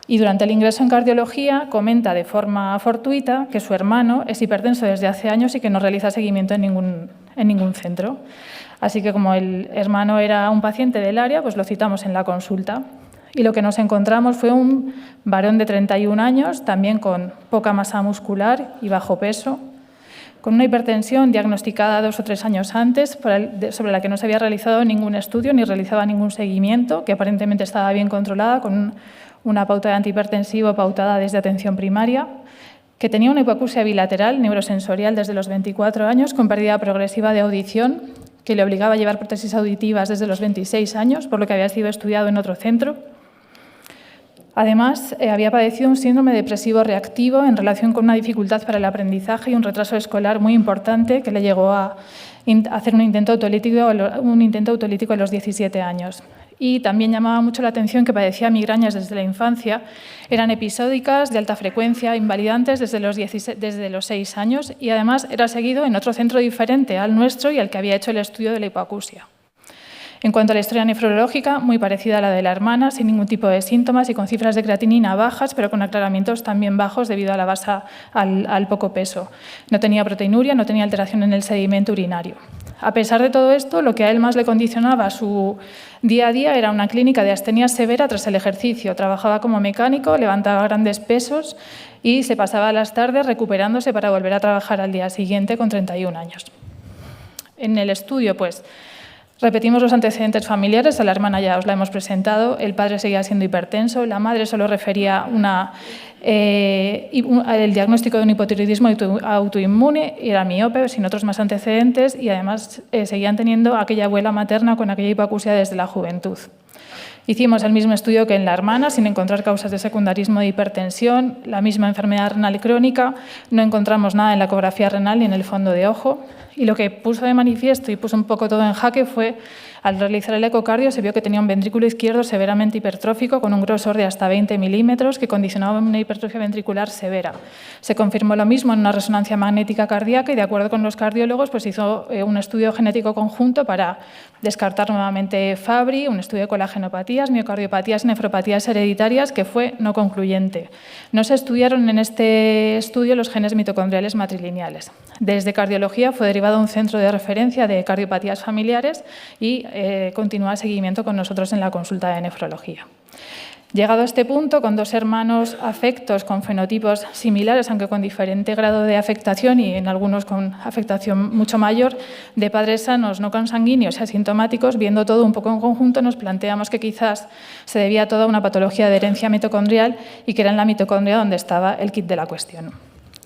Y durante el ingreso en cardiología comenta de forma fortuita que su hermano es hipertenso desde hace años y que no realiza seguimiento en ningún centro. Así que como el hermano era un paciente del área, pues lo citamos en la consulta. Y lo que nos encontramos fue un varón de 31 años, también con poca masa muscular y bajo peso, con una hipertensión diagnosticada 2 o 3 años antes, sobre la que no se había realizado ningún estudio ni realizaba ningún seguimiento, que aparentemente estaba bien controlada, con una pauta de antihipertensivo pautada desde atención primaria, que tenía una hipoacusia bilateral neurosensorial desde los 24 años, con pérdida progresiva de audición, que le obligaba a llevar prótesis auditivas desde los 26 años, por lo que había sido estudiado en otro centro. Además, había padecido un síndrome depresivo reactivo en relación con una dificultad para el aprendizaje y un retraso escolar muy importante que le llegó a hacer un intento autolítico a los 17 años. Y también llamaba mucho la atención que padecía migrañas desde la infancia. Eran episódicas, de alta frecuencia, invalidantes desde los 6 años y además era seguido en otro centro diferente al nuestro y al que había hecho el estudio de la hipoacusia. En cuanto a la historia nefrológica, muy parecida a la de la hermana, sin ningún tipo de síntomas y con cifras de creatinina bajas, pero con aclaramientos también bajos debido a la base al poco peso. No tenía proteinuria, no tenía alteración en el sedimento urinario. A pesar de todo esto, lo que a él más le condicionaba su día a día era una clínica de astenia severa tras el ejercicio. Trabajaba como mecánico, levantaba grandes pesos y se pasaba las tardes recuperándose para volver a trabajar al día siguiente con 31 años. En el estudio, pues, repetimos los antecedentes familiares, a la hermana ya os la hemos presentado, el padre seguía siendo hipertenso, la madre solo refería el diagnóstico de un hipotiroidismo autoinmune, y era miope, sin otros más antecedentes, y además seguían teniendo aquella abuela materna con aquella hipoacusia desde la juventud. Hicimos el mismo estudio que en la hermana, sin encontrar causas de secundarismo de hipertensión, la misma enfermedad renal crónica, no encontramos nada en la ecografía renal ni en el fondo de ojo, y lo que puso de manifiesto y puso un poco todo en jaque fue, al realizar el ecocardio, se vio que tenía un ventrículo izquierdo severamente hipertrófico con un grosor de hasta 20 milímetros que condicionaba una hipertrofia ventricular severa. Se confirmó lo mismo en una resonancia magnética cardíaca y, de acuerdo con los cardiólogos, pues hizo un estudio genético conjunto para descartar nuevamente Fabry, un estudio de colagenopatías, miocardiopatías y nefropatías hereditarias que fue no concluyente. No se estudiaron en este estudio los genes mitocondriales matrilineales. Desde cardiología fue derivado a un centro de referencia de cardiopatías familiares y continúa el seguimiento con nosotros en la consulta de nefrología. Llegado a este punto, con dos hermanos afectos con fenotipos similares, aunque con diferente grado de afectación y en algunos con afectación mucho mayor, de padres sanos, no consanguíneos y asintomáticos, viendo todo un poco en conjunto, nos planteamos que quizás se debía todo a una patología de herencia mitocondrial y que era en la mitocondria donde estaba el kit de la cuestión.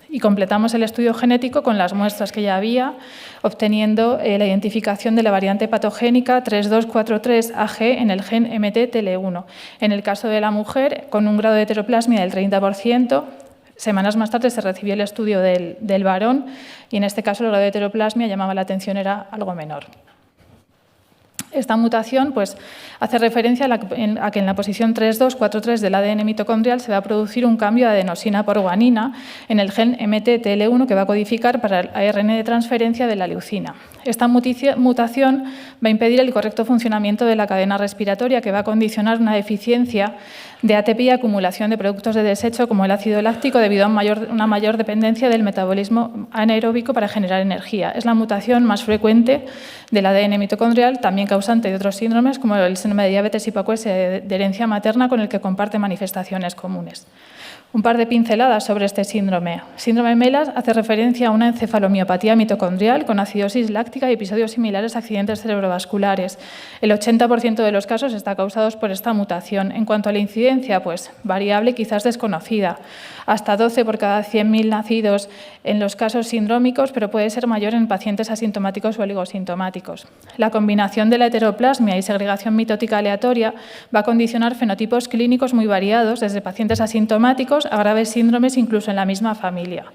Y completamos el estudio genético con las muestras que ya había, obteniendo la identificación de la variante patogénica 3243AG en el gen MT-TL1. En el caso de la mujer, con un grado de heteroplasmia del 30%, semanas más tarde se recibió el estudio del varón y en este caso el grado de heteroplasmia, llamaba la atención, era algo menor. Esta mutación pues, hace referencia a que en la posición 3243 del ADN mitocondrial se va a producir un cambio de adenosina por guanina en el gen MT-TL1 que va a codificar para el ARN de transferencia de la leucina. Esta mutación va a impedir el correcto funcionamiento de la cadena respiratoria, que va a condicionar una deficiencia de ATP y acumulación de productos de desecho como el ácido láctico debido a una mayor dependencia del metabolismo anaeróbico para generar energía. Es la mutación más frecuente del ADN mitocondrial, también causante de otros síndromes como el síndrome de diabetes hipoacusia de herencia materna, con el que comparte manifestaciones comunes. Un par de pinceladas sobre este síndrome. Síndrome MELAS hace referencia a una encefalomiopatía mitocondrial con acidosis láctica y episodios similares a accidentes cerebrovasculares. El 80% de los casos está causados por esta mutación. En cuanto a la incidencia, pues variable, quizás desconocida. Hasta 12 por cada 100.000 nacidos en los casos sindrómicos, pero puede ser mayor en pacientes asintomáticos o oligosintomáticos. La combinación de la heteroplasmia y segregación mitótica aleatoria va a condicionar fenotipos clínicos muy variados, desde pacientes asintomáticos a graves síndromes incluso en la misma familia.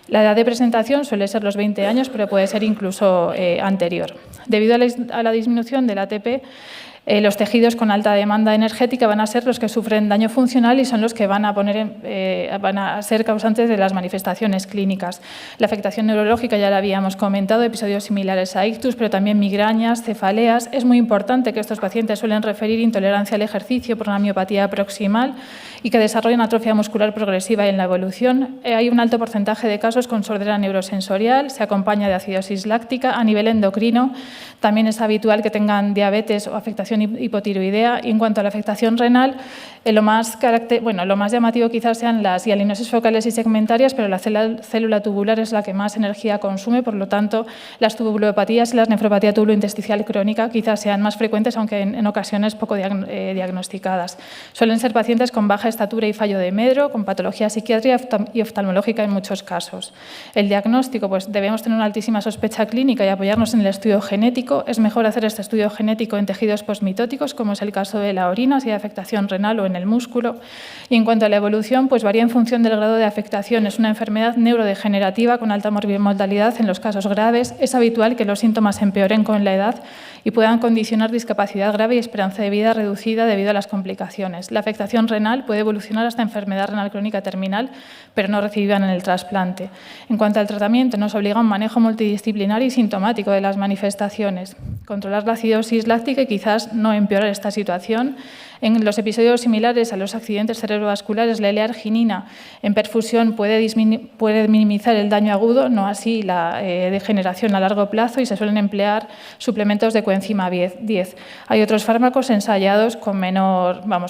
La edad de presentación suele ser los 20 años, pero puede ser incluso anterior. Debido a la disminución del ATP, los tejidos con alta demanda energética van a ser los que sufren daño funcional y son los que van a ser causantes de las manifestaciones clínicas. La afectación neurológica ya la habíamos comentado, episodios similares a ictus, pero también migrañas, cefaleas. Es muy importante que estos pacientes suelen referir intolerancia al ejercicio por una miopatía proximal y que desarrollan atrofia muscular progresiva en la evolución. Hay un alto porcentaje de casos con sordera neurosensorial, se acompaña de acidosis láctica. A nivel endocrino también es habitual que tengan diabetes o afectación hipotiroidea. Y en cuanto a la afectación renal, lo más llamativo quizás sean las hialinosis focales y segmentarias, pero la célula tubular es la que más energía consume, por lo tanto las tubulopatías y la nefropatía tubulointersticial crónica quizás sean más frecuentes, aunque en ocasiones poco diagnosticadas. Suelen ser pacientes con baja estatura y fallo de medro, con patología psiquiátrica y oftalmológica en muchos casos. El diagnóstico, pues debemos tener una altísima sospecha clínica y apoyarnos en el estudio genético. Es mejor hacer este estudio genético en tejidos postmitóticos, como es el caso de la orina, si hay afectación renal o en el músculo. Y en cuanto a la evolución, pues varía en función del grado de afectación. Es una enfermedad neurodegenerativa con alta mortalidad en los casos graves. Es habitual que los síntomas empeoren con la edad y puedan condicionar discapacidad grave y esperanza de vida reducida debido a las complicaciones. La afectación renal puede evolucionar hasta enfermedad renal crónica terminal, pero no recibida en el trasplante. En cuanto al tratamiento, nos obliga a un manejo multidisciplinar y sintomático de las manifestaciones. controlar la acidosis láctica y quizás no empeorar esta situación. En los episodios similares a los accidentes cerebrovasculares, la L-arginina en perfusión puede minimizar el daño agudo, no así la degeneración a largo plazo, y se suelen emplear suplementos de coenzima 10. Hay otros fármacos ensayados con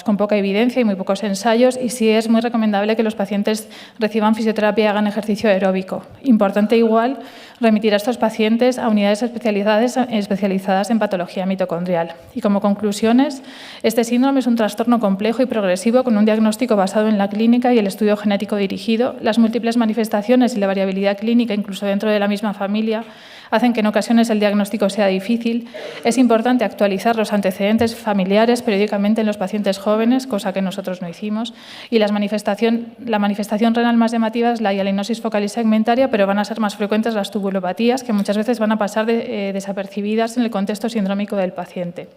con poca evidencia y muy pocos ensayos, y sí es muy recomendable que los pacientes reciban fisioterapia y hagan ejercicio aeróbico. Importante igual remitir a estos pacientes a unidades especializadas en patología mitocondrial. Y como conclusiones, este síndrome es un trastorno complejo y progresivo con un diagnóstico basado en la clínica y el estudio genético dirigido. Las múltiples manifestaciones y la variabilidad clínica, incluso dentro de la misma familia, hacen que en ocasiones el diagnóstico sea difícil. Es importante actualizar los antecedentes familiares periódicamente en los pacientes jóvenes, cosa que nosotros no hicimos. Y la manifestación renal más llamativa es la hialinosis focal y segmentaria, pero van a ser más frecuentes las tubulopatías, que muchas veces van a pasar desapercibidas en el contexto sindrómico del paciente.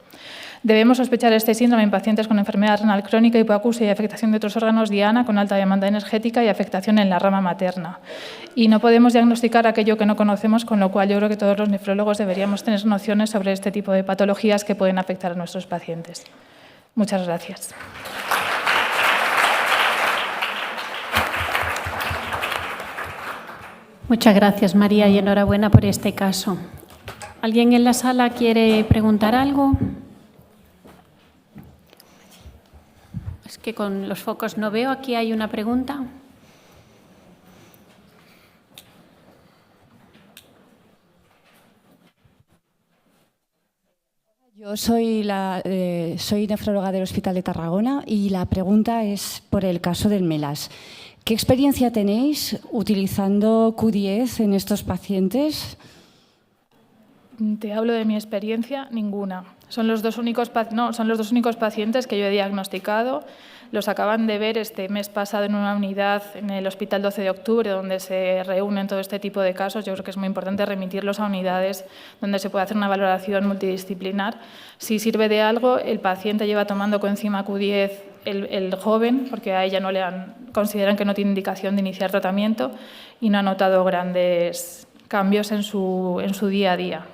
Debemos sospechar este síndrome en pacientes con enfermedad renal crónica, hipoacusia y afectación de otros órganos diana con alta demanda energética y afectación en la rama materna. Y no podemos diagnosticar aquello que no conocemos, con lo cual yo creo que todos los nefrólogos deberíamos tener nociones sobre este tipo de patologías que pueden afectar a nuestros pacientes. Muchas gracias. Muchas gracias, María, y enhorabuena por este caso. ¿Alguien en la sala quiere preguntar algo? Es que con los focos no veo. Aquí hay una pregunta. Yo soy nefróloga del Hospital de Tarragona y la pregunta es por el caso del MELAS. ¿Qué experiencia tenéis utilizando Q10 en estos pacientes? Te hablo de mi experiencia, ninguna. Son los dos únicos pacientes que yo he diagnosticado. Los acaban de ver este mes pasado en una unidad en el Hospital 12 de Octubre, donde se reúnen todo este tipo de casos. Yo creo que es muy importante remitirlos a unidades donde se puede hacer una valoración multidisciplinar. Si sirve de algo, el paciente lleva tomando coenzima Q10 el joven, porque a ella consideran que no tiene indicación de iniciar tratamiento y no ha notado grandes cambios en su día a día.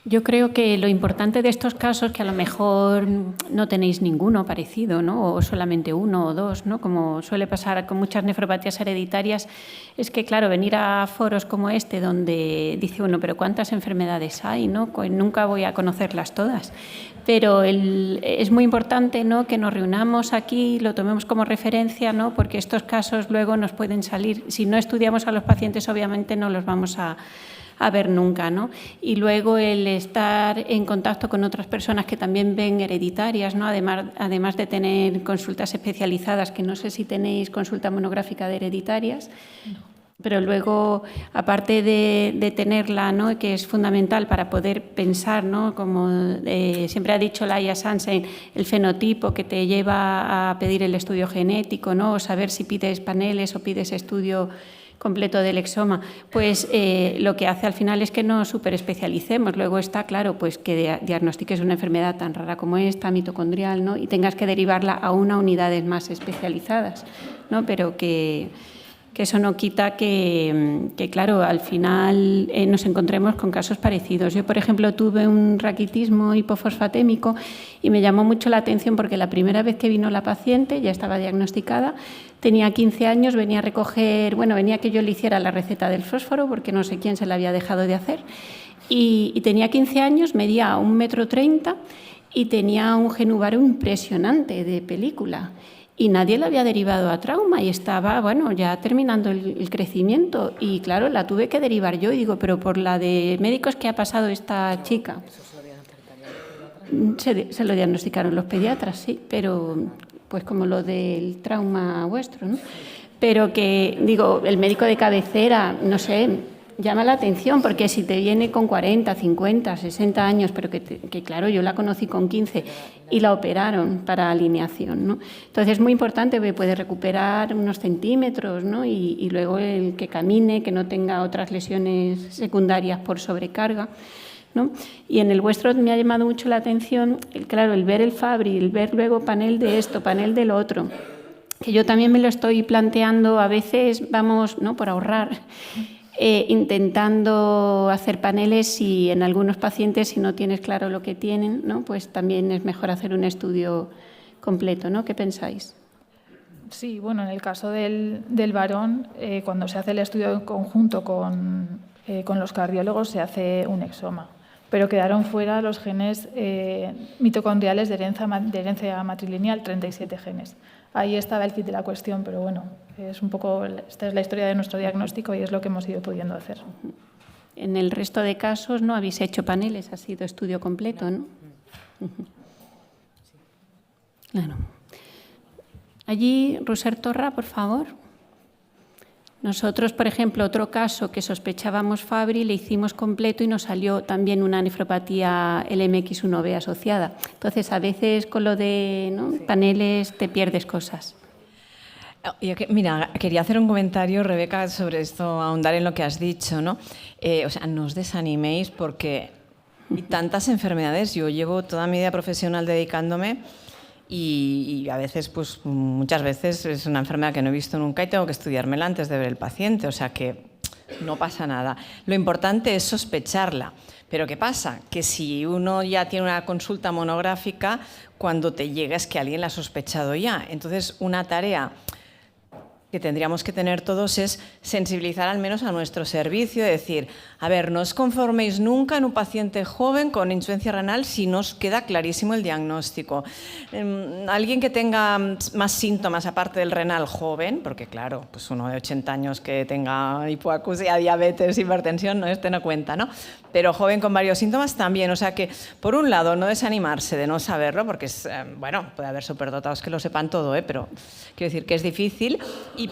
Yo creo que lo importante de estos casos, que a lo mejor no tenéis ninguno parecido, ¿no? O solamente uno o dos, ¿no? Como suele pasar con muchas nefropatías hereditarias, es que, claro, venir a foros como este donde dice uno, pero ¿cuántas enfermedades hay, no? Pues nunca voy a conocerlas todas. Pero es muy importante, ¿no?, que nos reunamos aquí, lo tomemos como referencia, ¿no?, porque estos casos luego nos pueden salir. Si no estudiamos a los pacientes, obviamente no los vamos a ver nunca, ¿no? Y luego el estar en contacto con otras personas que también ven hereditarias, ¿no? Además de tener consultas especializadas, que no sé si tenéis consulta monográfica de hereditarias, pero luego, aparte de tenerla, ¿no?, que es fundamental para poder pensar, ¿no?, como siempre ha dicho Laia Sansen, el fenotipo que te lleva a pedir el estudio genético, ¿no?, o saber si pides paneles o pides estudio completo del exoma, pues lo que hace al final es que nos superespecialicemos. Luego está claro, pues que diagnostiques una enfermedad tan rara como esta, mitocondrial, ¿no?, y tengas que derivarla a unidades más especializadas, ¿no?, pero que eso no quita que, claro, al final nos encontremos con casos parecidos. Yo, por ejemplo, tuve un raquitismo hipofosfatémico y me llamó mucho la atención porque la primera vez que vino la paciente, ya estaba diagnosticada, tenía 15 años, venía que yo le hiciera la receta del fósforo porque no sé quién se la había dejado de hacer, y tenía 15 años, medía 1,30 m y tenía un genúvaro impresionante de película. Y nadie la había derivado a trauma y estaba, ya terminando el crecimiento. Y claro, la tuve que derivar yo y digo, pero por la de médicos que ha pasado esta chica. Se lo diagnosticaron los pediatras, sí, pero pues como lo del trauma vuestro, ¿no? Pero que, digo, el médico de cabecera, no sé, llama la atención, porque si te viene con 40, 50, 60 años, pero que claro, yo la conocí con 15 y la operaron para alineación, ¿no? Entonces es muy importante, porque puede recuperar unos centímetros, ¿no? Y luego el que camine, que no tenga otras lesiones secundarias por sobrecarga, ¿no? Y en el vuestro me ha llamado mucho la atención, el ver el Fabry, el ver luego panel de esto, panel del otro, que yo también me lo estoy planteando, a veces vamos, ¿no?, por ahorrar, intentando hacer paneles y en algunos pacientes, si no tienes claro lo que tienen, ¿no? Pues también es mejor hacer un estudio completo, ¿no? ¿Qué pensáis? Sí, bueno, en el caso del varón, cuando se hace el estudio en conjunto con los cardiólogos, se hace un exoma, pero quedaron fuera los genes mitocondriales de herencia matrilineal, 37 genes. Ahí estaba el kit de la cuestión, pero bueno, esta es la historia de nuestro diagnóstico y es lo que hemos ido pudiendo hacer. En el resto de casos no habéis hecho paneles, ha sido estudio completo, ¿no? Claro. Allí, Roser Torra, por favor. Nosotros, por ejemplo, otro caso que sospechábamos Fabry, le hicimos completo y nos salió también una nefropatía LMX1B asociada. Entonces, a veces con lo de, ¿no?, paneles te pierdes cosas. Mira, quería hacer un comentario, Rebeca, sobre esto, ahondar en lo que has dicho, ¿no? O sea, no os desaniméis porque hay tantas enfermedades. Yo llevo toda mi vida profesional dedicándome y a veces, pues muchas veces es una enfermedad que no he visto nunca y tengo que estudiármela antes de ver el paciente, o sea que no pasa nada. Lo importante es sospecharla. Pero ¿qué pasa? Que si uno ya tiene una consulta monográfica, cuando te llega es que alguien la ha sospechado ya. Entonces, una tarea que tendríamos que tener todos es sensibilizar al menos a nuestro servicio, decir, a ver, no os conforméis nunca en un paciente joven con insuficiencia renal si no os queda clarísimo el diagnóstico. Alguien que tenga más síntomas aparte del renal joven, porque claro, pues uno de 80 años que tenga hipoacusia, diabetes, hipertensión, no cuenta, ¿no? Pero joven con varios síntomas también, o sea que, por un lado, no desanimarse de no saberlo, porque es, bueno, puede haber superdotados que lo sepan todo, pero quiero decir que es difícil,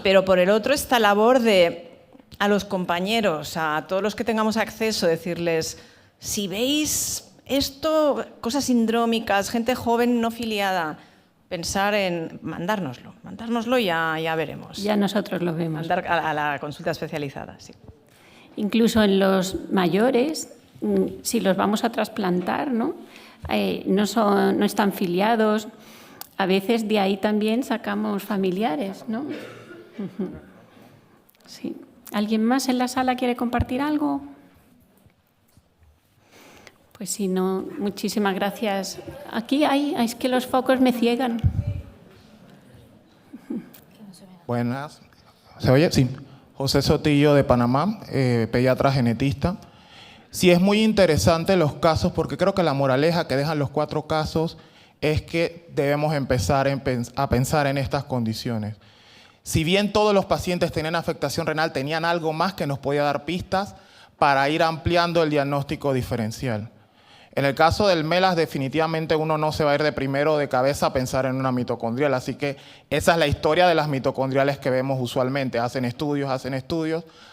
pero por el otro esta labor de a los compañeros, a todos los que tengamos acceso, decirles, si veis esto, cosas sindrómicas, gente joven no filiada, pensar en mandárnoslo y ya veremos. Ya nosotros lo vemos. Mandar a la consulta especializada, sí. Incluso en los mayores, si los vamos a trasplantar, ¿no? No están filiados, a veces de ahí también sacamos familiares, ¿no? Sí. ¿Alguien más en la sala quiere compartir algo? Pues si no, muchísimas gracias. Aquí es que los focos me ciegan. Buenas. ¿Se oye? Sí. José Sotillo de Panamá, pediatra genetista. Sí, es muy interesante los casos porque creo que la moraleja que dejan los 4 casos es que debemos empezar a pensar en estas condiciones. Si bien todos los pacientes tenían afectación renal, tenían algo más que nos podía dar pistas para ir ampliando el diagnóstico diferencial. En el caso del MELAS, definitivamente uno no se va a ir de primero de cabeza a pensar en una mitocondrial, así que esa es la historia de las mitocondriales que vemos usualmente. Hacen estudios,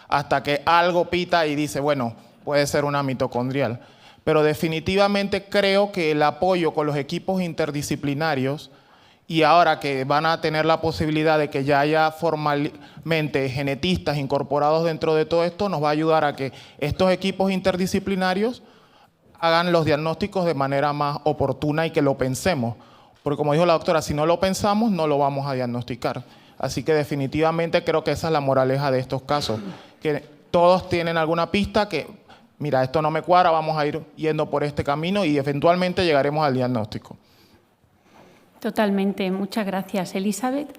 hasta que algo pita y dice, bueno, puede ser una mitocondrial. Pero definitivamente creo que el apoyo con los equipos interdisciplinarios y ahora que van a tener la posibilidad de que ya haya formalmente genetistas incorporados dentro de todo esto, nos va a ayudar a que estos equipos interdisciplinarios hagan los diagnósticos de manera más oportuna y que lo pensemos. Porque como dijo la doctora, si no lo pensamos, no lo vamos a diagnosticar. Así que definitivamente creo que esa es la moraleja de estos casos, que todos tienen alguna pista que, mira, esto no me cuadra, vamos a ir yendo por este camino y eventualmente llegaremos al diagnóstico. Totalmente, muchas gracias. Elizabeth.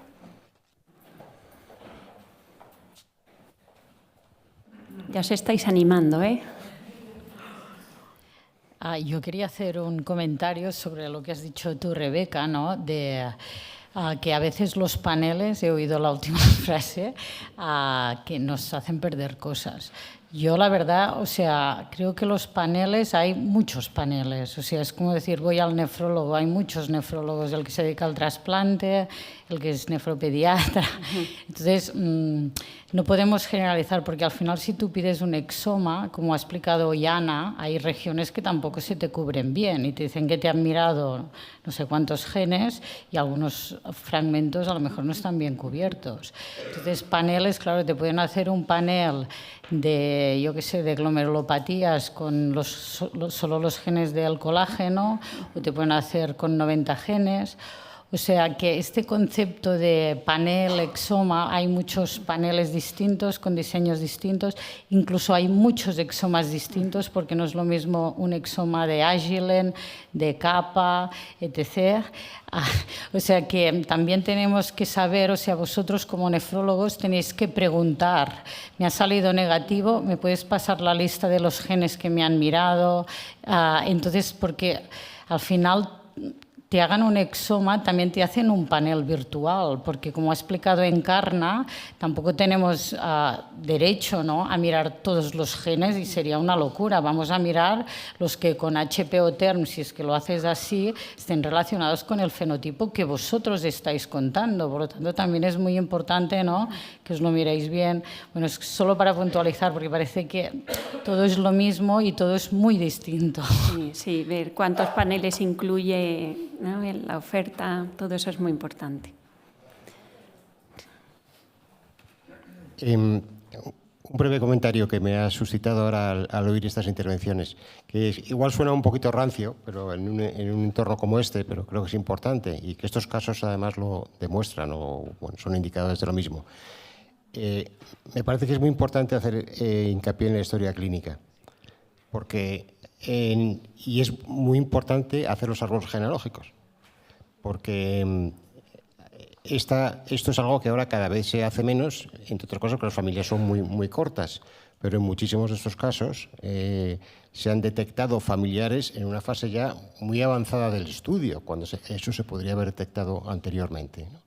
Ya os estáis animando, ¿eh? Yo quería hacer un comentario sobre lo que has dicho tú, Rebeca, ¿no? Que a veces los paneles, he oído la última frase, que nos hacen perder cosas. Yo, la verdad, o sea, creo que los paneles, hay muchos paneles. O sea, es como decir, voy al nefrólogo, hay muchos nefrólogos, el que se dedica al trasplante, el que es nefropediatra. Entonces, no podemos generalizar, porque al final si tú pides un exoma, como ha explicado Yana, hay regiones que tampoco se te cubren bien y te dicen que te han mirado no sé cuántos genes y algunos fragmentos a lo mejor no están bien cubiertos. Entonces, paneles, claro, te pueden hacer un panel de, yo qué sé, de glomerulopatías con solo los genes del colágeno, o te pueden hacer con 90 genes, O sea que este concepto de panel, exoma, hay muchos paneles distintos con diseños distintos, incluso hay muchos exomas distintos porque no es lo mismo un exoma de Agilent, de Kappa, etc. O sea que también tenemos que saber, o sea, vosotros como nefrólogos tenéis que preguntar, me ha salido negativo, ¿me puedes pasar la lista de los genes que me han mirado? Entonces, porque al final te hagan un exoma, también te hacen un panel virtual, porque como ha explicado Encarna, tampoco tenemos derecho, ¿no?, a mirar todos los genes y sería una locura. Vamos a mirar los que con HPO-TERM, si es que lo haces así, estén relacionados con el fenotipo que vosotros estáis contando. Por lo tanto, también es muy importante, ¿no?, que os lo miréis bien. Bueno, es solo para puntualizar, porque parece que todo es lo mismo y todo es muy distinto. Sí, ver cuántos paneles incluye, ¿no?, en la oferta, todo eso es muy importante. Un breve comentario que me ha suscitado ahora al oír estas intervenciones, que igual suena un poquito rancio, pero en un entorno como este, pero creo que es importante y que estos casos además lo demuestran o bueno, son indicadores de lo mismo. Me parece que es muy importante hacer hincapié en la historia clínica, porque y es muy importante hacer los árboles genealógicos, porque esto es algo que ahora cada vez se hace menos, entre otras cosas que las familias son muy cortas, pero en muchísimos de estos casos se han detectado familiares en una fase ya muy avanzada del estudio, cuando eso se podría haber detectado anteriormente, ¿no?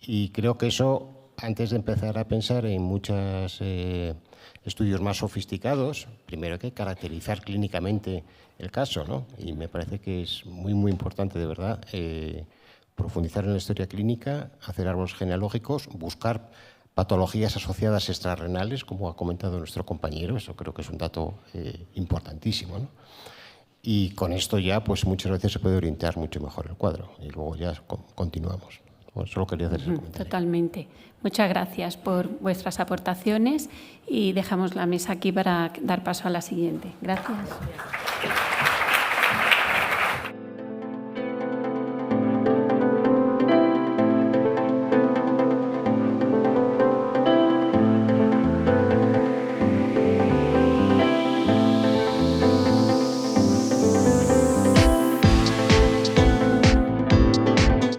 Y creo que eso, antes de empezar a pensar en muchos estudios más sofisticados, primero hay que caracterizar clínicamente el caso, ¿no? Y me parece que es muy importante, de verdad, profundizar en la historia clínica, hacer árboles genealógicos, buscar patologías asociadas extrarrenales, como ha comentado nuestro compañero. Eso creo que es un dato importantísimo, ¿no? Y con esto ya, pues muchas veces se puede orientar mucho mejor el cuadro. Y luego ya continuamos. Bueno, solo quería hacer ese comentario. Totalmente. Muchas gracias por vuestras aportaciones y dejamos la mesa aquí para dar paso a la siguiente. Gracias.